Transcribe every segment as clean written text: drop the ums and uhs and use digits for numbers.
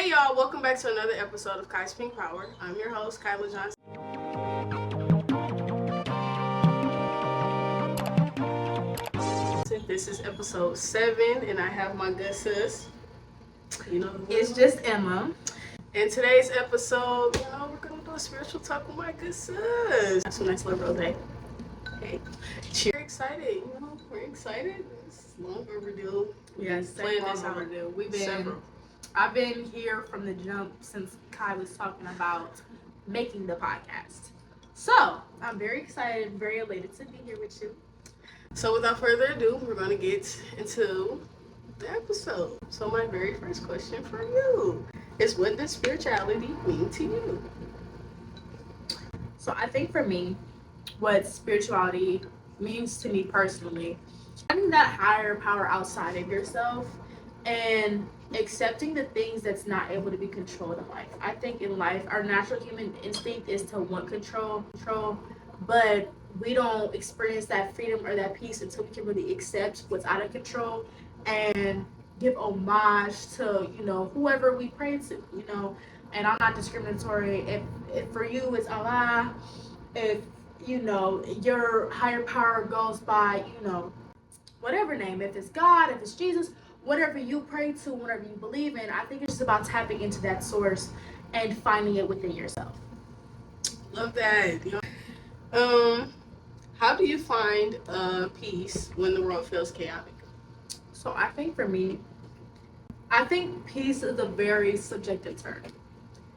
Hey y'all, welcome back to another episode of Kai's Pink Power. I'm your host, Kyla Johnson. This is episode 7, and I have my good sis. You know, it's just Emma. In today's episode, we're gonna do a spiritual talk with my good sis. That's a nice little rose. Hey, we're excited. We're excited. It's long overdue. Yes, playing this out. overdue. Several. I've been here from the jump since Kai was talking about making the podcast. So I'm very excited, very elated to be here with you. So without further ado, we're gonna get into the episode. So my very first question for you is, what does spirituality mean to you? So I think for me, what spirituality means to me personally, finding that higher power outside of yourself and accepting the things that's not able to be controlled in life. I think in life, our natural human instinct is to want control, but we don't experience that freedom or that peace until we can really accept what's out of control and give homage to, whoever we pray to, and I'm not discriminatory. If for you it's Allah, if, your higher power goes by, whatever name, if it's God, if it's Jesus, whatever you pray to, whatever you believe in, I think it's just about tapping into that source and finding it within yourself. Love that. How do you find peace when the world feels chaotic? So I think for me, peace is a very subjective term.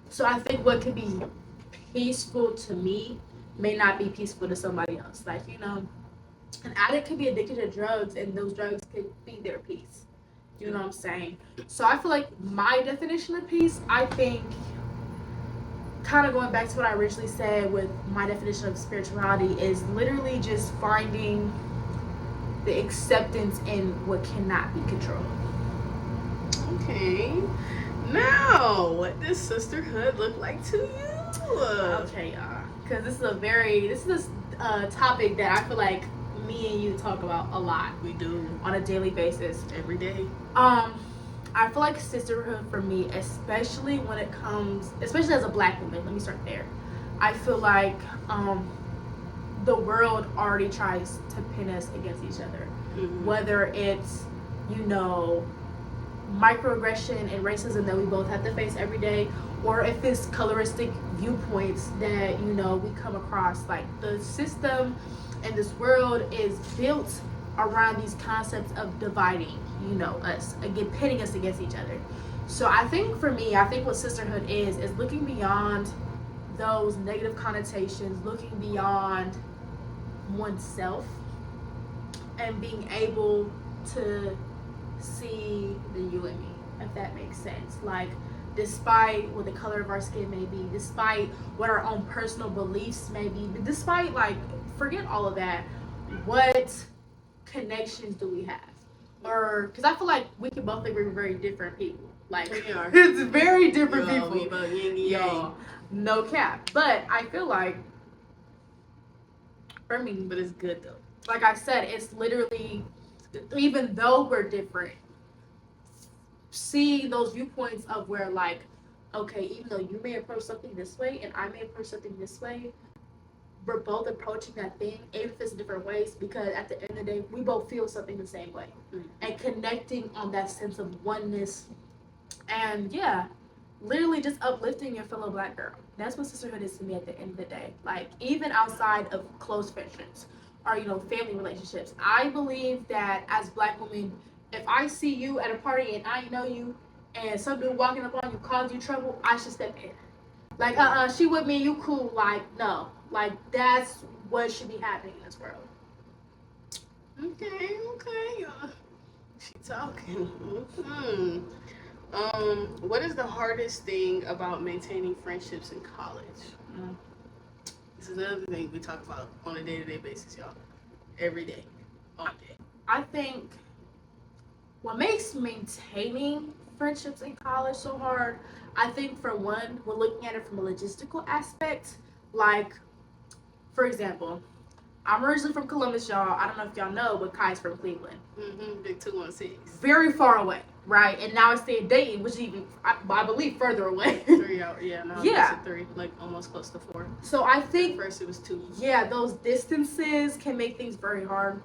So I think what can be peaceful to me may not be peaceful to somebody else. Like, an addict could be addicted to drugs and those drugs could be their peace. You know what I'm saying? So I feel like my definition of peace, I think, kind of going back to what I originally said with my definition of spirituality, is literally just finding the acceptance in what cannot be controlled. Okay. Now, what does sisterhood look like to you? Okay, y'all. Because this is a topic that I feel like me and you talk about a lot. We do. On a daily basis. Every day. I feel like sisterhood for me, especially as a Black woman, let me start there. I feel like the world already tries to pin us against each other. Mm-hmm. Whether it's, microaggression and racism that we both have to face every day, or if it's coloristic viewpoints that, we come across. Like, the system and this world is built around these concepts of dividing, us, again, pitting us against each other. So I think for me, what sisterhood is looking beyond those negative connotations, looking beyond oneself, and being able to see the you and me, if that makes sense. Like, despite what the color of our skin may be, despite what our own personal beliefs may be, despite, forget all of that, what connections do we have? Or, because I feel like we can both think we're very different people. Like, we are. It's very different people. We both yin and yang. No cap. But I feel like, for me, but it's good though. Like I said, it's literally, even though we're different, see those viewpoints of where, okay, even though you may approach something this way and I may approach something this way, we're both approaching that thing, even if it's different ways, because at the end of the day, we both feel something the same way. Mm-hmm. And connecting on that sense of oneness, and literally just uplifting your fellow Black girl. That's what sisterhood is to me at the end of the day. Like, even outside of close friendships or, family relationships, I believe that as Black women, if I see you at a party and I know you and some dude walking up on you causing you trouble, I should step in. Like, she with me, you cool. Like, no. Like, that's what should be happening in this world. Okay. She talking. What is the hardest thing about maintaining friendships in college? This is another thing we talk about on a day-to-day basis, y'all. Every day. All day. I think what makes maintaining friendships in college so hard, I think, for one, we're looking at it from a logistical aspect. Like, for example, I'm originally from Columbus, y'all. I don't know if y'all know, but Kai's from Cleveland. Big 216. Very far away. right? And now it's staying dating, which is even, I believe, further away. 3 hours, yeah, now Yeah. it's 3, like almost close to 4. So I At think, first it was 2. yeah, those distances can make things very hard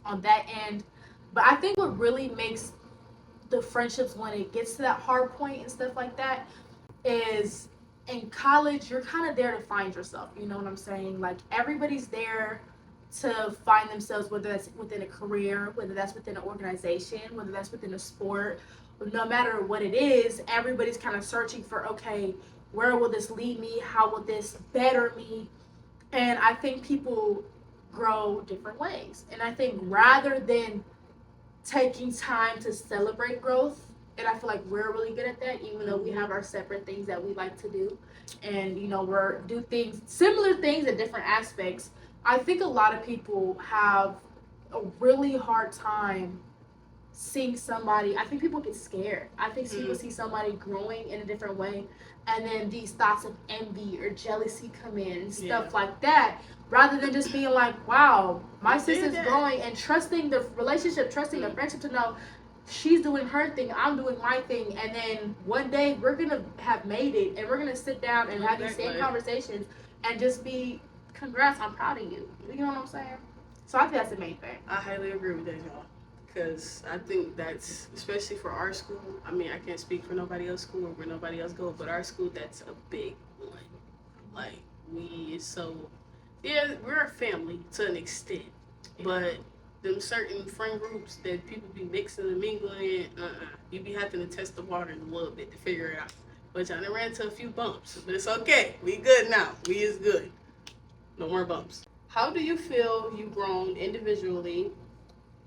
on that end. But I think what really makes the friendships when it gets to that hard point and stuff like that is in college, you're kind of there to find yourself. You know what I'm saying? Like, everybody's there to find themselves, whether that's within a career, whether that's within an organization, whether that's within a sport. No matter what it is, everybody's kind of searching for, okay, where will this lead me? How will this better me? And I think people grow different ways. And I think rather than taking time to celebrate growth, and I feel like we're really good at that, even though we have our separate things that we like to do, and we're do things, similar things at different aspects. I think a lot of people have a really hard time seeing somebody. I think people get scared. I think people see somebody growing in a different way, and then these thoughts of envy or jealousy come in and stuff like that, rather than just being like, wow, my sister's growing, and trusting the relationship, trusting the friendship to know she's doing her thing, I'm doing my thing, and then one day we're gonna have made it, and we're gonna sit down and have these same conversations and just be, congrats, I'm proud of you. You know what I'm saying? So I think that's the main thing. I highly agree with that, y'all. Because I think that's, especially for our school, I mean, I can't speak for nobody else's school or where nobody else goes, but our school, that's a big one. Like, we're a family to an extent, but them certain friend groups that people be mixing and mingling, you be having to test the water a little bit to figure it out. But y'all done ran into a few bumps, but it's okay. We good now. We is good. No more bumps. How do you feel you've grown individually,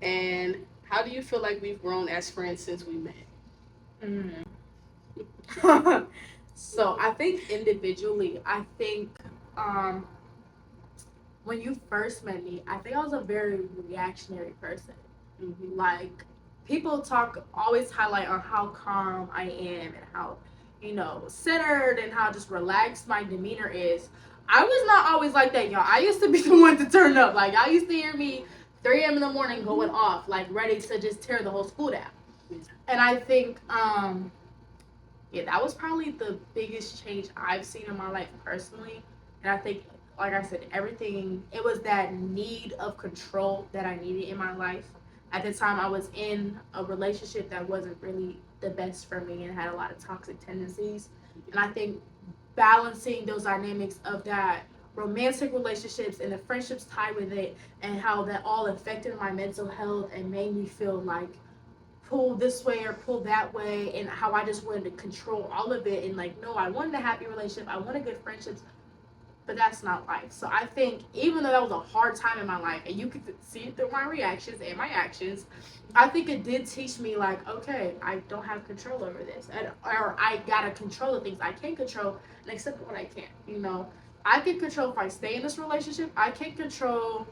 and how do you feel like we've grown as friends since we met? So I think individually, I think when you first met me, I think I was a very reactionary person. Like, people always highlight on how calm I am and how, centered and how just relaxed my demeanor is. I was not always like that, y'all. I used to be the one to turn up. Like, y'all used to hear me 3 a.m. in the morning going off, like ready to just tear the whole school down. And I think, that was probably the biggest change I've seen in my life personally. And I think, like I said, it was that need of control that I needed in my life. At the time, I was in a relationship that wasn't really the best for me and had a lot of toxic tendencies. And I think balancing those dynamics of that romantic relationships and the friendships tied with it, and how that all affected my mental health and made me feel like pull this way or pull that way, and how I just wanted to control all of it, and like, no, I wanted a happy relationship, I wanted good friendships, but that's not life. So I think even though that was a hard time in my life, and you could see it through my reactions and my actions, I think it did teach me, like, okay, I don't have control over this, or I gotta control the things I can control and accept what I can't. I can control if I stay in this relationship. I can't control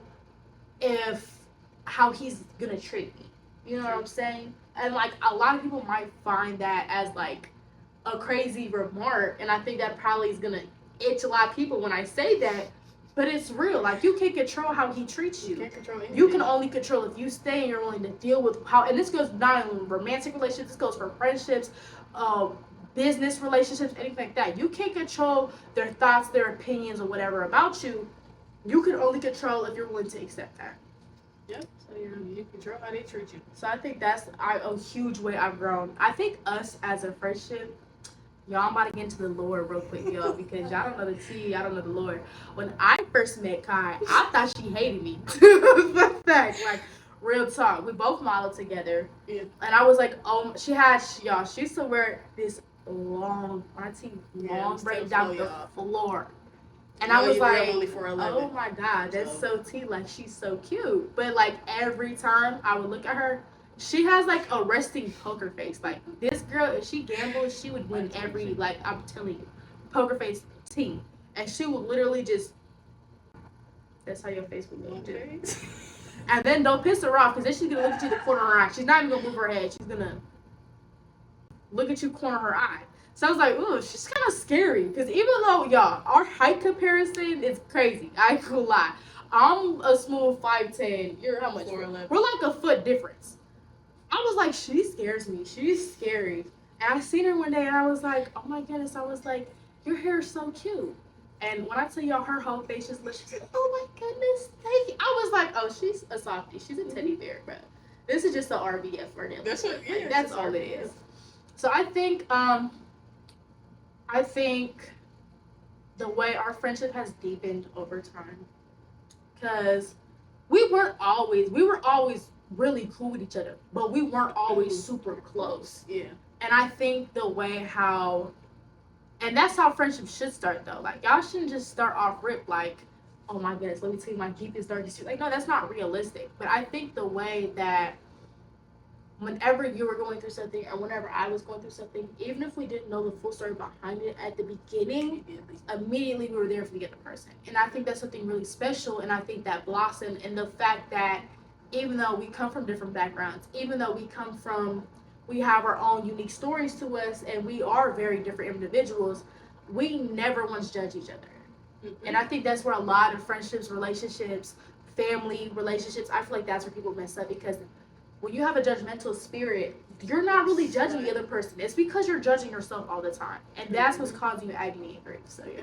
how he's gonna treat me. You know what I'm saying? And like, a lot of people might find that as like a crazy remark, and I think that probably is gonna itch a lot of people when I say that, but it's real. Like, you can't control how he treats you. You can't control anything. You can only control if you stay and you're willing to deal with how, and this goes not only romantic relationships, this goes for friendships, business relationships, anything like that. You can't control their thoughts, their opinions, or whatever about you. You can only control if you're willing to accept that. Yep. So you control how they treat you. So I think that's a huge way I've grown. I think us as a friendship, y'all, I'm about to get into the Lord real quick, y'all, because y'all don't know the tea, y'all don't know the Lord. When I first met Kai, I thought she hated me. Fact, like, real talk. We both modeled together. Yeah. And I was like, oh, she used to wear this long braid down the floor. And I was like, oh my God, that's so tea. Like, she's so cute. But like, every time I would look at her, she has like a resting poker face. Like, this girl, if she gambles, she would win every, like, I'm telling you, poker face tea. And she would literally just, that's how your face would look. And then don't piss her off, because then she's going to look at you the corner of her eye. She's not even going to move her head. She's going to look at you corner of her eye. So I was like, ooh, she's kind of scary. Because even though, y'all, our height comparison is crazy. I ain't gonna lie. I'm a smooth 5'10". You're how much? 4'11". We're like a foot difference. I was like, she scares me. She's scary. And I seen her one day and I was like, oh my goodness. I was like, your hair is so cute. And when I tell y'all her whole face just lit, she said, oh my goodness, thank you. I was like, oh, she's a softie. She's a teddy bear, bro. This is just an RBF for them. That's what. Yeah, that's all it is. So I think the way our friendship has deepened over time, because we were always really cool with each other, but we weren't always super close. Yeah. And I think the way how, and that's how friendship should start though. Like y'all shouldn't just start off rip like, oh my goodness, let me tell you my deepest darkest secret. Like no, that's not realistic. But I think the way that whenever you were going through something or whenever I was going through something, even if we didn't know the full story behind it at the beginning, immediately we were there for the other person. And I think that's something really special, and I think that blossomed in the fact that even though we come from different backgrounds, even though we have our own unique stories to us and we are very different individuals, we never once judge each other. Mm-hmm. And I think that's where a lot of friendships, relationships, family relationships, I feel like that's where people mess up, because when you have a judgmental spirit, you're not really judging the other person. It's because you're judging yourself all the time. And that's what's causing you agony and grief. So, yeah.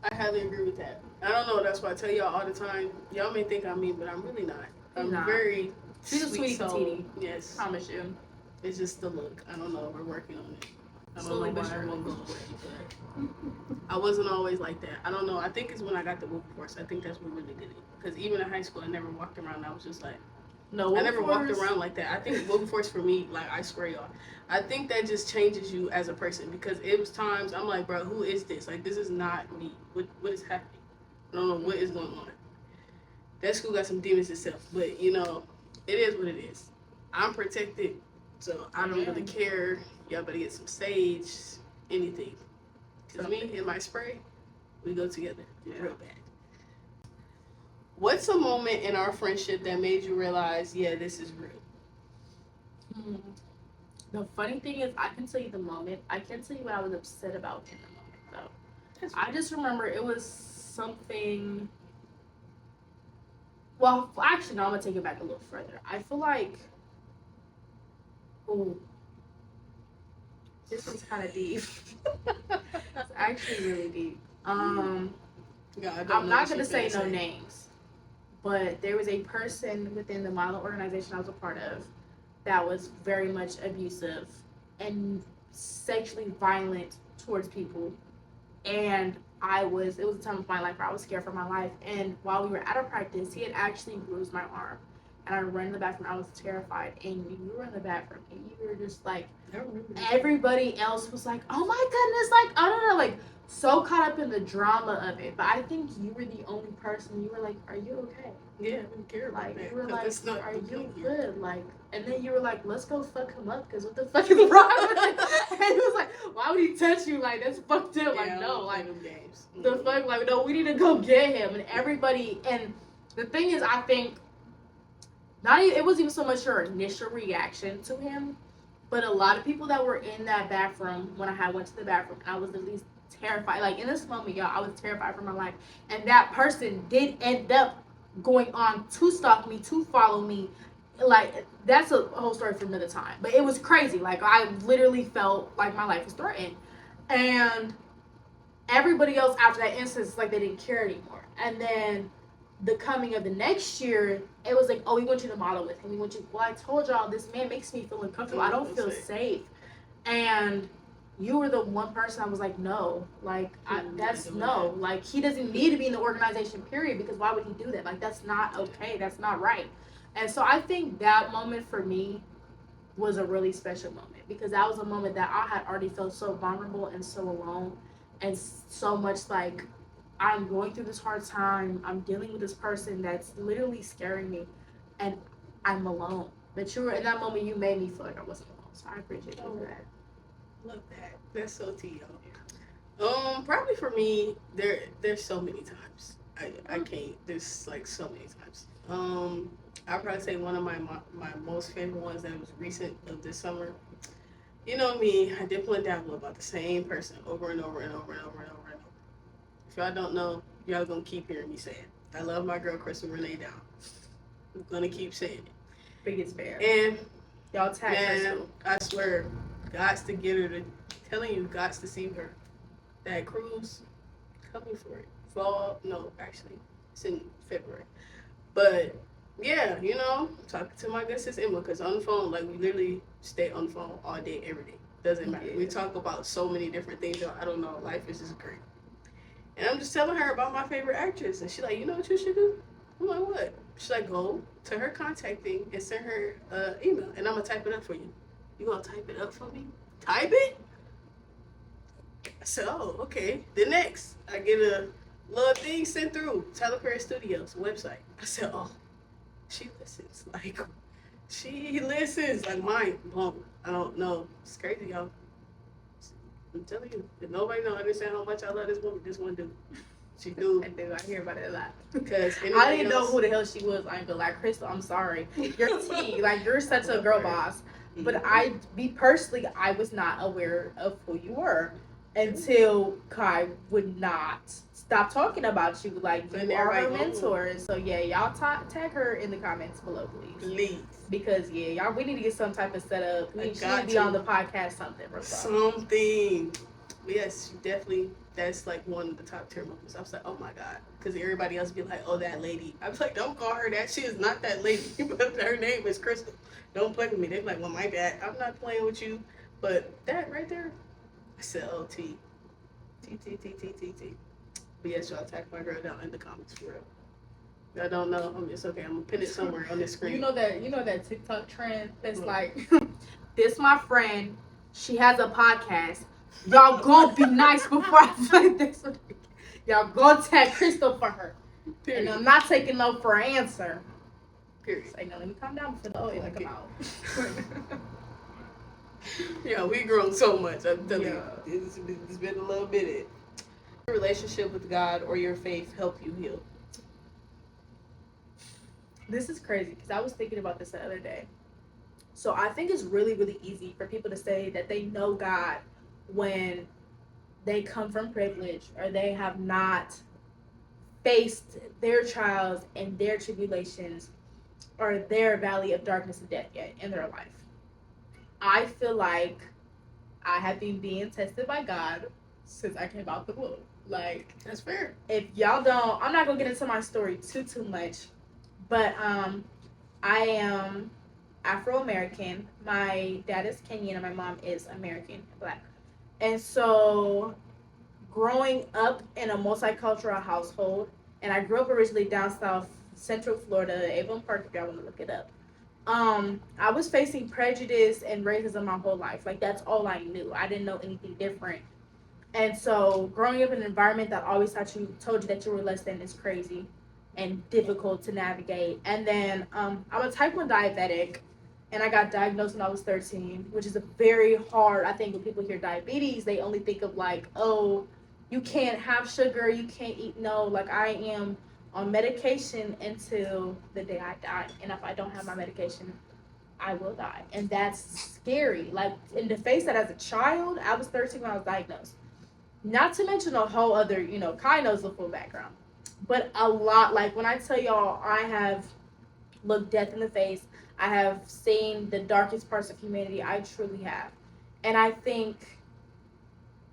I highly agree with that. I don't know. That's why I tell y'all all the time. Y'all may think I'm mean, but I'm really not. I'm very She's a sweet petite. Yes. Promise you. It's just the look. I don't know. We're working on it. I don't know why it won't go away. But I wasn't always like that. I don't know. I think it's when I got the Wilberforce. I think that's what really did it. Because even in high school, I never walked around. I was just like, no, I never walked around like that. I think Wilberforce for me, like, I swear y'all, I think that just changes you as a person, because it was times I'm like, bro, who is this? Like, this is not me. What is happening? I don't know what is going on. That school got some demons itself, but you know, it is what it is. I'm protected, so I don't really care. Y'all better get some sage, anything. Because me and my spray, we go together real bad. What's a moment in our friendship that made you realize, yeah, this is real? The funny thing is, I can tell you the moment. I can't tell you what I was upset about in the moment, though. I just remember it was something. Well, actually, no, I'm going to take it back a little further. I feel like, this is kind of deep. It's actually really deep. I'm not going to say no names. But there was a person within the model organization I was a part of that was very much abusive and sexually violent towards people. And it was a time of my life where I was scared for my life. And while we were out of practice, he had actually bruised my arm. And I ran in the bathroom. I was terrified. And you were in the bathroom. And you were just like, everybody else was like, oh my goodness. Like, I don't know, like, so caught up in the drama of it. But I think you were the only person. You were like, are you okay? Yeah, I didn't care about that. You were like, are you good? Like, and then you were like, let's go fuck him up, because what the fuck is wrong with him? And he was like, why would he touch you? Like, that's fucked up. Yeah, like, no, like, games. The fuck, like, no, we need to go get him. And everybody, and the thing is, I think, it wasn't even so much your initial reaction to him, but a lot of people that were in that bathroom when I went to the bathroom, I was at least terrified. Like, in this moment, y'all, I was terrified for my life. And that person did end up going on to stalk me, to follow me. Like, that's a whole story for another time. But it was crazy. Like, I literally felt like my life was threatened. And everybody else after that instance, like, they didn't care anymore. And then the coming of the next year, it was like, oh, we went to the model with him. Well, I told y'all, this man makes me feel uncomfortable. I don't feel safe. And you were the one person I was like, no, like, that's no. Like, he doesn't need to be in the organization, period, because why would he do that? Like, that's not okay. That's not right. And so I think that moment for me was a really special moment, because that was a moment that I had already felt so vulnerable and so alone, and so much like, I'm going through this hard time. I'm dealing with this person that's literally scaring me, and I'm alone. But in that moment, you made me feel like I wasn't alone. So I appreciate you for that. Love that. That's so tea, y'all. Probably for me, there's so many times. I can't. There's like so many times. I'd probably say one of my most favorite ones that was recent of this summer. You know me, I dip and dabble about the same person over and over and over and over and over and over. If y'all don't know, y'all gonna keep hearing me say it. I love my girl Crystal Renee Down. I'm gonna keep saying it. Biggest fan. And Y'all tag man, I swear, God's to get her to telling you, God's to see her. That cruise coming for it. Fall, no, actually, it's in February. But yeah, talking to my good sis Emma, because on the phone, like we literally stay on the phone all day, every day. Doesn't matter. We talk about so many different things. I don't know. Life is just great. And I'm just telling her about my favorite actress, and she's like, you know what you should do? I'm like, what? She's like, go to her contact thing and send her email, and I'm gonna type it up for you. You gonna type it up for me? Type it? I said, oh, okay. The next, I get a little thing sent through Tyler Perry Studios website. I said, oh, she listens. Like, she listens. Like, mind blown. I don't know. It's crazy, y'all. I'm telling you, if nobody don't understand how much I love this one do. She do. I do. I hear about it a lot. Because I didn't know who the hell she was. I ain't gonna lie, Crystal. I'm sorry. You're T. Like, you're such a girl boss. But personally, I was not aware of who you were until Kai would not stop talking about you. Like, you are her mentor. So yeah, y'all tag her in the comments below, please. Because yeah, y'all, we need to get some type of setup. She need to be on the podcast, something. Yes, definitely. That's like one of the top tier moments. I was like, oh my god, because everybody else be like, oh, that lady. I was like, don't call her that. She is not that lady. But her name is Crystal. Don't play with me. They be like, well, my bad. I'm not playing with you. But that right there, I said, oh, T. But yes, y'all tag my girl down in the comments for real. I don't know. It's okay. I'm gonna pin it somewhere on the screen. You know that TikTok trend that's like, this my friend. She has a podcast. Y'all go be nice before I play this. Y'all go tag Crystal for her. Period. And I'm not taking no for an answer. Period. Say no. Let me calm down before the oil come out. Yeah, we grown so much. I'm telling you, it's been a little bit. Your relationship with God or your faith help you heal? This is crazy because I was thinking about this the other day. So I think it's really, really easy for people to say that they know God when they come from privilege or they have not faced their trials and their tribulations or their valley of darkness and death yet in their life. I feel like I have been being tested by God since I came out the womb. Like, that's fair. If y'all don't, I'm not gonna get into my story too much, but I am Afro-American. My dad is Kenyan and my mom is American, Black. And so growing up in a multicultural household, and I grew up originally down south, Central Florida, Avon Park, if y'all want to look it up. I was facing prejudice and racism my whole life. Like, that's all I knew. I didn't know anything different. And so growing up in an environment that always told you that you were less than is crazy and difficult to navigate. And then I'm a type 1 diabetic, and I got diagnosed when I was 13, which is a very hard. I think when people hear diabetes, they only think of like, oh, you can't have sugar, you can't eat. No, like, I am on medication until the day I die. And if I don't have my medication, I will die. And that's scary. Like, and to face that as a child, I was 13 when I was diagnosed. Not to mention a whole other, Kai knows the full background. But a lot, like, when I tell y'all, I have looked death in the face. I have seen the darkest parts of humanity. I truly have. And I think,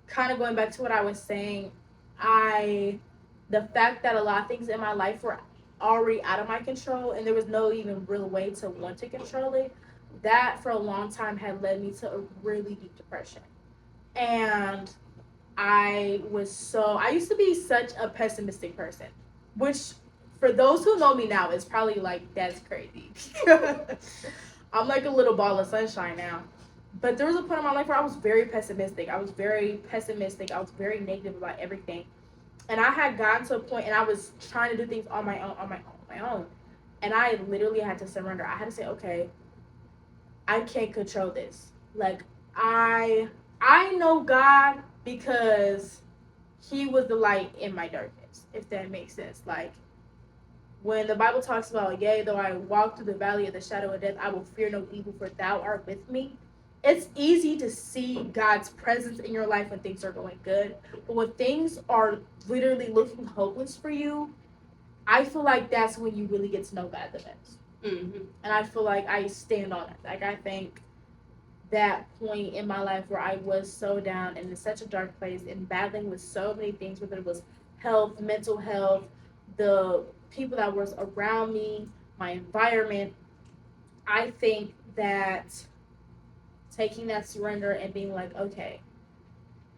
kind of going back to what I was saying, the fact that a lot of things in my life were already out of my control and there was no even real way to want to control it, that for a long time had led me to a really deep depression. And I used to be such a pessimistic person, which for those who know me now, it's probably like, that's crazy. I'm like a little ball of sunshine now. But there was a point in my life where I was very pessimistic. I was very negative about everything. And I had gotten to a point, and I was trying to do things on my own. And I literally had to surrender. I had to say, okay, I can't control this. Like, I know God because he was the light in my darkness, if that makes sense. Like, when the Bible talks about, yea, though I walk through the valley of the shadow of death, I will fear no evil, for thou art with me. It's easy to see God's presence in your life when things are going good. But when things are literally looking hopeless for you, I feel like that's when you really get to know God the best. Mm-hmm. And I feel like I stand on it. Like, I think that point in my life where I was so down and in such a dark place and battling with so many things, whether it was health, mental health, the people that was around me, my environment, I think that taking that surrender and being like, okay,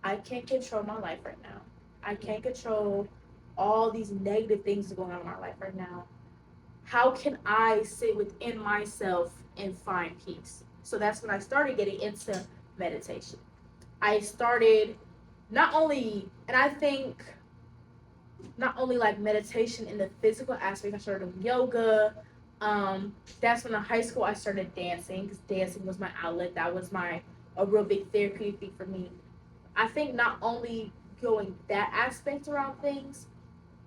I can't control my life right now. I can't control all these negative things going on in my life right now. How can I sit within myself and find peace? So that's when I started getting into meditation. I started not only, and I think not only like meditation in the physical aspect, I started doing yoga. That's when in high school I started dancing because dancing was my outlet. That was a real big therapeutic thing for me. I think not only going that aspect around things,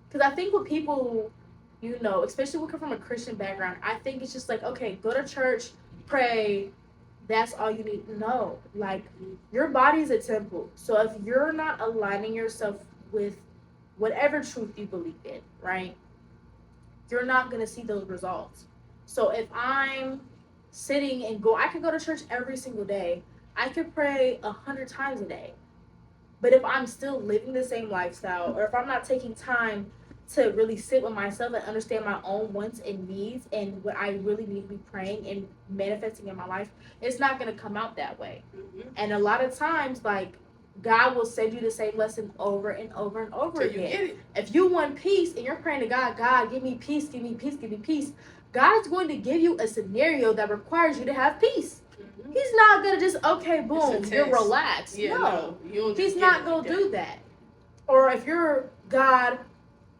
because I think with people, especially who come from a Christian background, I think it's just like, okay, go to church, pray, that's all you need. No, like, your body's a temple. So if you're not aligning yourself with whatever truth you believe in, right, you're not going to see those results. So if I'm sitting and I could go to church every single day, I could pray 100 times a day. But if I'm still living the same lifestyle, or if I'm not taking time to really sit with myself and understand my own wants and needs and what I really need to be praying and manifesting in my life, it's not going to come out that way. Mm-hmm. And a lot of times, like, God will send you the same lesson over and over and over again. You get it. If you want peace and you're praying to God, God, give me peace, give me peace, give me peace, God's going to give you a scenario that requires you to have peace. Mm-hmm. He's not going to just, okay, boom, you're relaxed. Yeah, no, you he's not going to do that. Or if you're, God,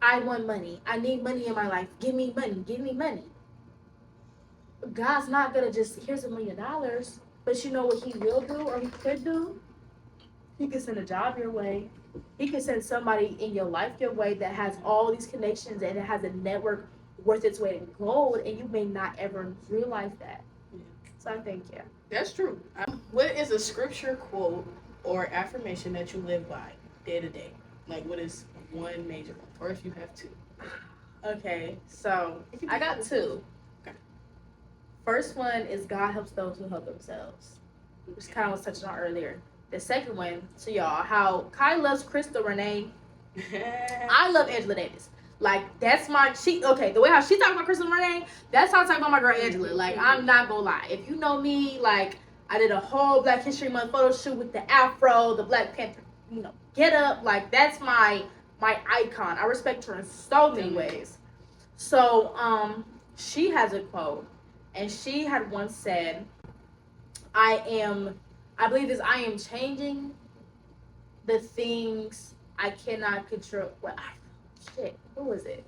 I want money. I need money in my life. Give me money. Give me money. God's not going to just, here's $1 million. But you know what he will do or he could do? He could send a job your way. He could send somebody in your life your way that has all these connections and it has a network worth its weight in gold, and you may not ever realize that. Yeah. So I think, yeah. That's true. What is a scripture quote or affirmation that you live by day to day? Like, what is one major one? Or if you have two. Okay, so I got two. Okay. First one is God helps those who help themselves, which kind of was touched on earlier. The second one, to y'all, how Kai loves Crystal Renee. I love Angela Davis. Like, that's the way how she talks about Crystal Renee, that's how I talk about my girl Angela. Like, I'm not gonna lie. If you know me, like, I did a whole Black History Month photo shoot with the afro, the Black Panther, get up. Like, that's my icon. I respect her in so many ways. So, she has a quote, and she had once said, I am changing the things I cannot control. Who was it?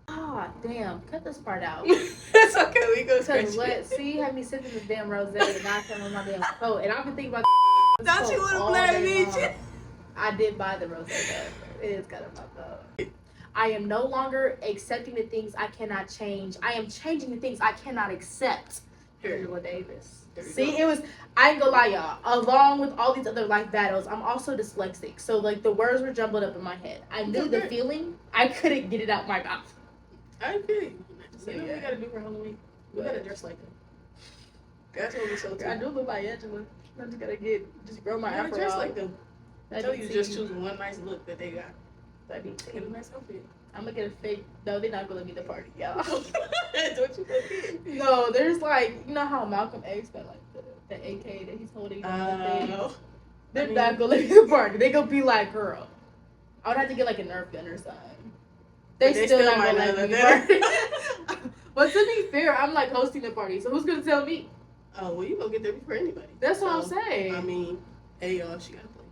Ah, damn. Cut this part out. It's okay. We go scratch it. See, you have me sipping this damn rosé and not telling my damn coat. And I've been thinking about Don't you want to blame me? I did buy the rosé though. It is kind of my fault. I am no longer accepting the things I cannot change. I am changing the things I cannot accept. Angela Davis. See, I ain't gonna lie, y'all. Along with all these other life battles, I'm also dyslexic. So, like, the words were jumbled up in my head. I knew the feeling. I couldn't get it out my mouth. I feel you. So, you know what we gotta do for Halloween? We gotta dress like them. That's what we so I do look like Angela. I'm just gonna grow my afro. Dress like them. I tell you, just choose one nice look that they got. That'd be get a nice outfit. I'm gonna get a fake. No, they're not gonna let me the party, y'all. That's what you gonna get. No, there's like, you know how Malcolm X got like the AK that he's holding on the thing. They're not gonna let me the party. They gonna be like, girl, I would have to get like a Nerf gun or something. They still not gonna let me the party. But to be fair, I'm like hosting the party, so who's gonna tell me? Oh, well, you gonna get there before anybody. That's what I'm saying. I mean, hey y'all, she gotta play.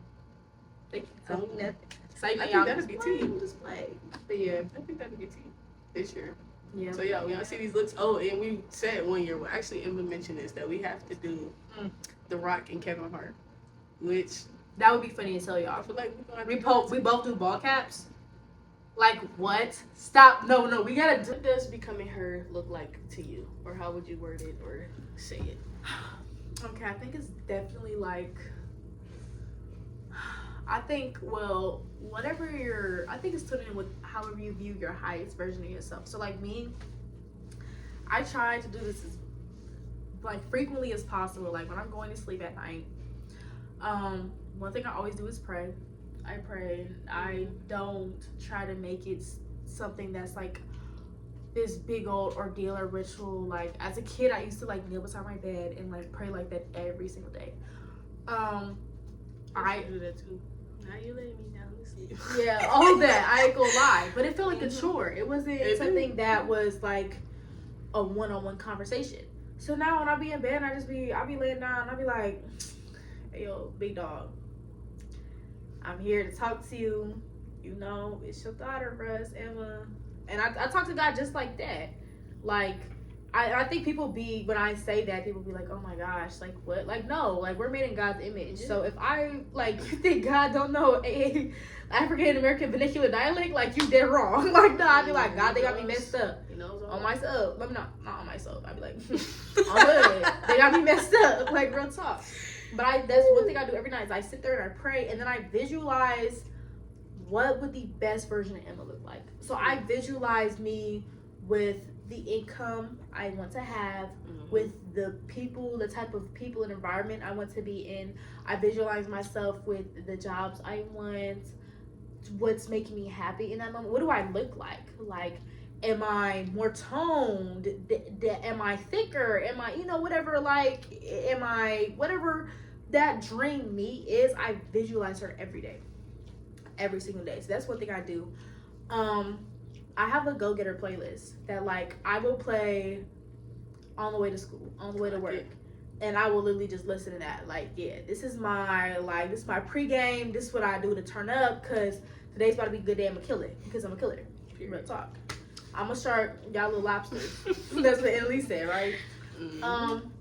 They can tell me nothing. I think that'd be tea. Just play. But yeah, I think that'd be tea this year. Yeah. So yeah, we all see these looks. Oh, and we said one year. Well, actually, Emma mentioned this that we have to do The Rock and Kevin Hart, which that would be funny to tell y'all. I feel like we both do ball caps. Like what? Stop! No, we gotta do. What does becoming her look like to you, or how would you word it or say it? Okay, I think it's definitely like. I think it's tuning in with however you view your highest version of yourself. So like me, I try to do this as like frequently as possible. Like when I'm going to sleep at night, one thing I always do is pray. I pray. I don't try to make it something that's like this big old ordeal or ritual. Like as a kid, I used to like kneel beside my bed and like pray like that every single day. I do that too. Now you letting me down to sleep. Yeah, all that. I ain't gonna lie, but it felt like a chore. It wasn't something that was like a one-on-one conversation. So now when I be in bed, I be laying down, I be like, hey, yo, big dog, I'm here to talk to you. You know, it's your daughter, Russ, Emma. And I talk to God just like that. Like, I think when I say that, people be like, oh my gosh, like what? Like, no, like we're made in God's image. Yeah. So if I, like, you think God don't know a African American vernacular dialect, like you dead wrong. Like, no, I'd be like, God, they got me messed up. On myself. Let me not on myself. I'd be like, on hood. They got me messed up. Like, real talk. But that's one thing I do every night is I sit there and I pray and then I visualize what would the best version of Emma look like. So I visualize me with the income I want to have, with the people, the type of people and environment I want to be in. I visualize myself with the jobs I want, what's making me happy in that moment. What do I look like? Like, am I more toned? Am I thicker? Am I, whatever, like, am I, whatever that dream me is, I visualize her every day. Every single day. So that's one thing I do. I have a go-getter playlist that like I will play on the way to school, on the way to work. And I will literally just listen to that. Like, yeah, this is my pregame. This is what I do to turn up because today's about to be a good day. I'm gonna kill it because I'm a killer. Real talk. I'm gonna start y'all little lobsters. That's what Emily said, right?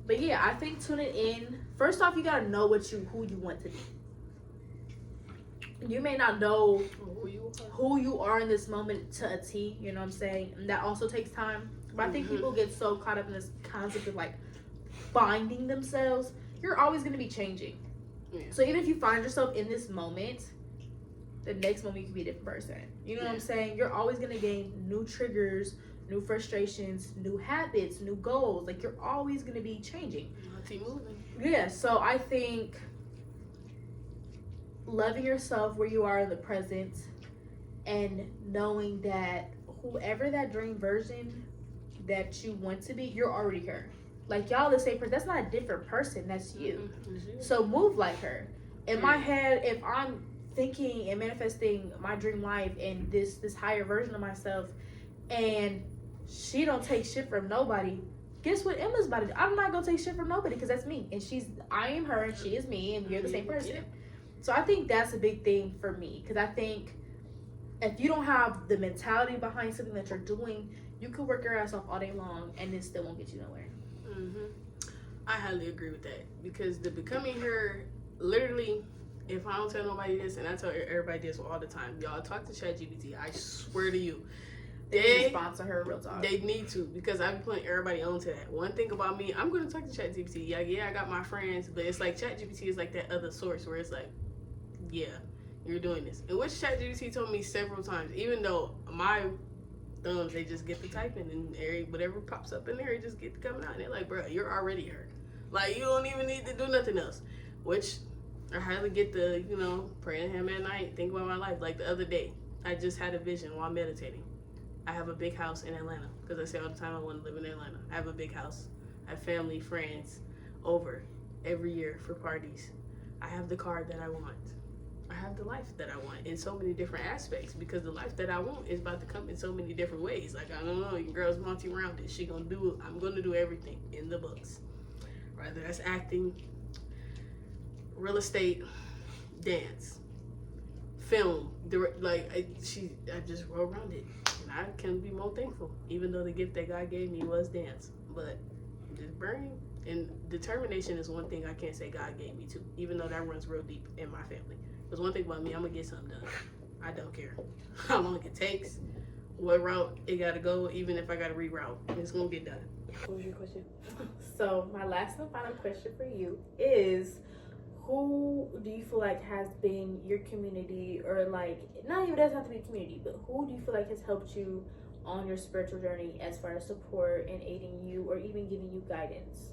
But yeah, I think tuning in. First off, you gotta know who you want to be. You may not know who you are in this moment to a T, you know what I'm saying? And that also takes time. But I think people get so caught up in this concept of like finding themselves. You're always going to be changing. Yeah. So even if you find yourself in this moment, the next moment you can be a different person. You know what I'm saying? You're always going to gain new triggers, new frustrations, new habits, new goals. Like you're always going to be changing. Keep moving. Yeah, so I think loving yourself where you are in the present and knowing that whoever that dream version that you want to be, you're already her. Like y'all the same person. That's not a different person. That's you. So move like her. In my head, if I'm thinking and manifesting my dream life and this higher version of myself and she don't take shit from nobody, guess what Emma's about to do? I'm not gonna take shit from nobody because that's me. And I am her and she is me and we're the same person. So I think that's a big thing for me because I think if you don't have the mentality behind something that you're doing, you could work your ass off all day long and it still won't get you nowhere. I highly agree with that because the becoming her, literally, if I don't tell nobody this, and I tell everybody this all the time, y'all talk to ChatGPT. I swear to you, they sponsor her, real talk. They need to because I'm putting everybody onto that. One thing about me, I'm going to talk to ChatGPT. Yeah, I got my friends, but it's like ChatGPT is like that other source where it's like, yeah, you're doing this. And which ChatGPT told me several times, even though my thumbs, they just get the typing and whatever pops up in there, it just get coming out. And they're like, bro, you're already her. Like, you don't even need to do nothing else. Which I highly get the, praying to him at night, think about my life. Like the other day, I just had a vision while meditating. I have a big house in Atlanta because I say all the time I want to live in Atlanta. I have a big house. I have family, friends over every year for parties. I have the car that I want. I have the life that I want in so many different aspects because the life that I want is about to come in so many different ways. Like, I don't know, your girl's multi-rounded. I'm going to do everything in the books. Whether that's acting, real estate, dance, film, I just roll around it. And I can be more thankful, even though the gift that God gave me was dance. But just burning and determination is one thing I can't say God gave me too, even though that runs real deep in my family. Because one thing about me, I'm going to get something done. I don't care how long it takes, what route it got to go, even if I got to reroute. It's going to get done. What was your question? So my last and final question for you is, who do you feel like has been your community, or like, not even doesn't have to be a community, but who do you feel like has helped you on your spiritual journey as far as support and aiding you or even giving you guidance?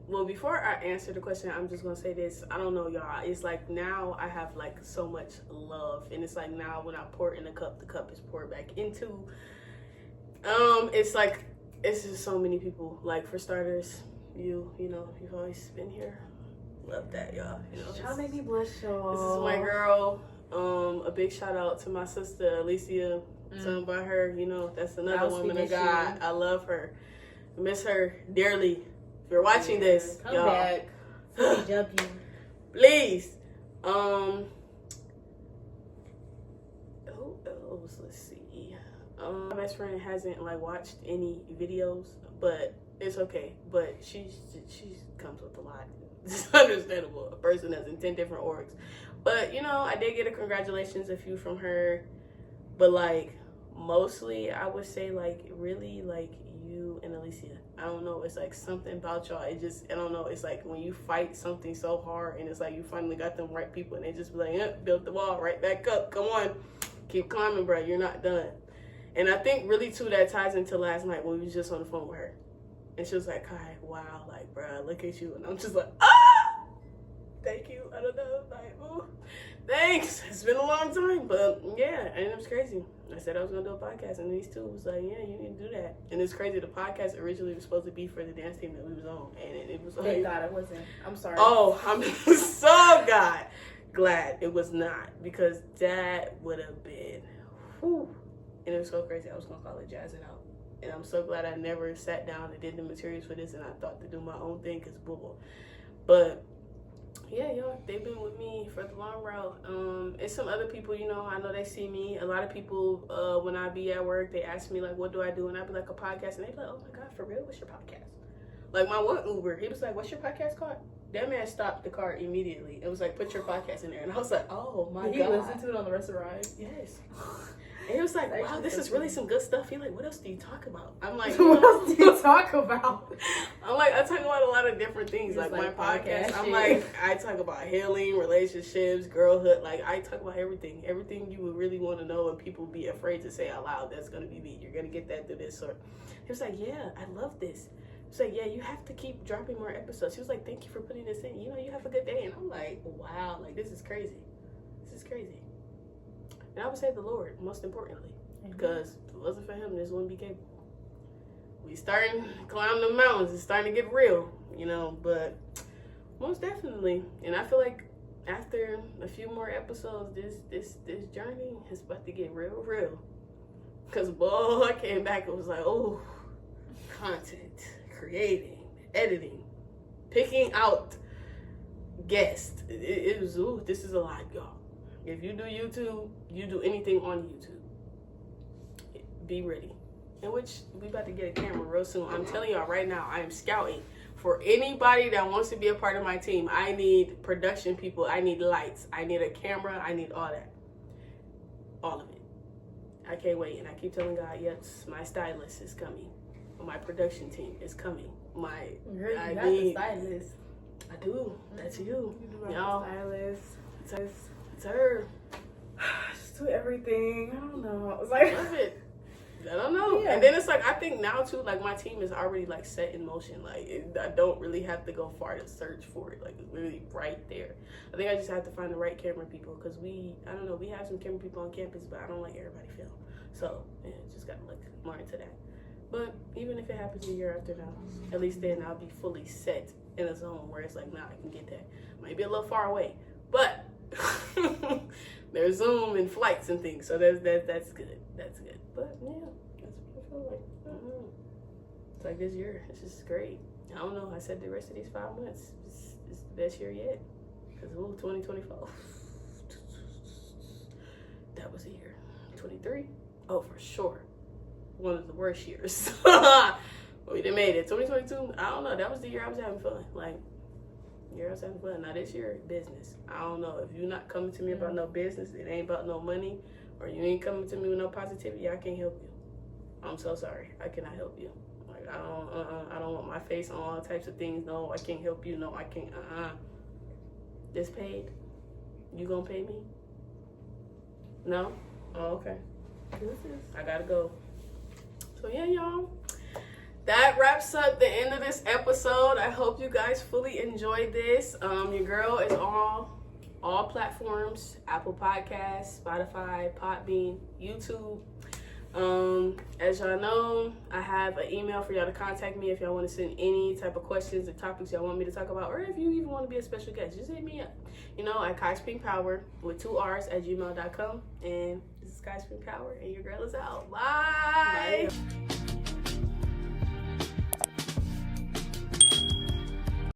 Well, before I answer the question, I'm just gonna say this. I don't know, y'all. It's like now I have like so much love, and it's like now when I pour in the cup is poured back into. It's like it's just so many people. Like for starters, you know, you've always been here. Love that, y'all. You know, Y'all make me blush, y'all. This is my girl. A big shout out to my sister Alicia. Something about her, you know, that's another woman of God. I love her. I miss her dearly. If you're watching this, come y'all, back. Fully jump you. Please. Let's see. My best friend hasn't like watched any videos, but it's okay. But she comes with a lot. It's understandable. A person that's in 10 different orgs. But you know, I did get a congratulations, a few from her. But like mostly I would say like really like you and Alicia. I don't know, it's like something about y'all. It just, I don't know, it's like when you fight something so hard and it's like you finally got them right people and they just be like, build the wall right back up. Come on. Keep climbing, bro. You're not done. And I think really too that ties into last night when we was just on the phone with her. And she was like, Kai, wow, like, bro, look at you. And I'm just like, thank you. I don't know, like, ooh, thanks. It's been a long time, but yeah, and it was crazy. I said I was gonna do a podcast, and these two was like, yeah, you need to do that. And it's crazy. The podcast originally was supposed to be for the dance team that we was on, and it was like, thank God it wasn't. I'm sorry. Oh, I'm so glad it was not, because that would have been, whew. And it was so crazy. I was gonna call it Jazz It Out. And I'm so glad I never sat down and did the materials for this, and I thought to do my own thing, because boo. But yeah, y'all, they've been with me for the long route. And some other people, you know, I know they see me. A lot of people, when I be at work, they ask me, like, what do I do? And I be like, a podcast. And they be like, oh my God, for real? What's your podcast? Like, my one Uber, he was like, what's your podcast called? That man stopped the car immediately. It was like, put your podcast in there. And I was like, oh my God. Did he listen to it on the rest of the ride? Yes. And he was like, wow, this is really some good stuff. He like, what else do you talk about? I'm like, what else do you talk about? I'm like, I talk about a lot of different things. Like my podcast. I'm like, I talk about healing, relationships, girlhood. Like, I talk about everything. Everything you would really want to know and people be afraid to say out loud. That's going to be me. You're going to get that through this. Or he was like, yeah, I love this. He was like, yeah, you have to keep dropping more episodes. He was like, thank you for putting this in. You know, you have a good day. And I'm like, wow, like, this is crazy. This is crazy. And I would say the Lord, most importantly, because if it wasn't for him, this wouldn't be capable. We starting to climb the mountains. It's starting to get real, you know, but most definitely. And I feel like after a few more episodes, this journey is about to get real. Because, boy, I came back and was like, oh, content, creating, editing, picking out guests. It was, ooh, this is a lot, y'all. If you do YouTube, you do anything on YouTube, be ready. In which we about to get a camera real soon. I'm telling y'all right now, I am scouting for anybody that wants to be a part of my team. I need production people. I need lights. I need a camera. I need all that. All of it. I can't wait. And I keep telling God, yes, my stylist is coming. My production team is coming. I need the stylist. I do. That's you. You do have the stylist. It's her. Just do everything. I don't know. I was like, love it. I don't know. Yeah. And then it's like, I think now too, like my team is already like set in motion. Like I don't really have to go far to search for it. Like it's really right there. I think I just have to find the right camera people, because we have some camera people on campus, but I don't like everybody film. So yeah, just gotta look more into that. But even if it happens a year after now, at least then I'll be fully set in a zone where it's like, nah, I can get that. Might be a little far away, but there's Zoom and flights and things, so that's good. That's good. But yeah, that's what I feel like. I don't know. It's like this year, it's just great. I don't know. I said the rest of these 5 months, it's the best year yet. Because 2024, that was a year. 23, oh for sure, one of the worst years. We done made it. 2022, I don't know. That was the year I was having fun. Like. I was having fun. Now this year, business. I don't know. If you're not coming to me about no business, it ain't about no money, or you ain't coming to me with no positivity, I can't help you. I'm so sorry. I cannot help you. Like I don't want my face on all types of things. No, I can't help you. No, I can't. This paid. You gonna pay me? No? Oh, okay. I gotta go. So yeah, y'all. That wraps up the end of this episode. I hope you guys fully enjoyed this. Your girl is on all platforms: Apple Podcasts, Spotify, Podbean, YouTube. As y'all know, I have an email for y'all to contact me if y'all want to send any type of questions or topics y'all want me to talk about, or if you even want to be a special guest, just hit me up. At KaiSpringPower with 2 R's at gmail.com. And this is KaiSpringPower, and your girl is out. Bye. Bye.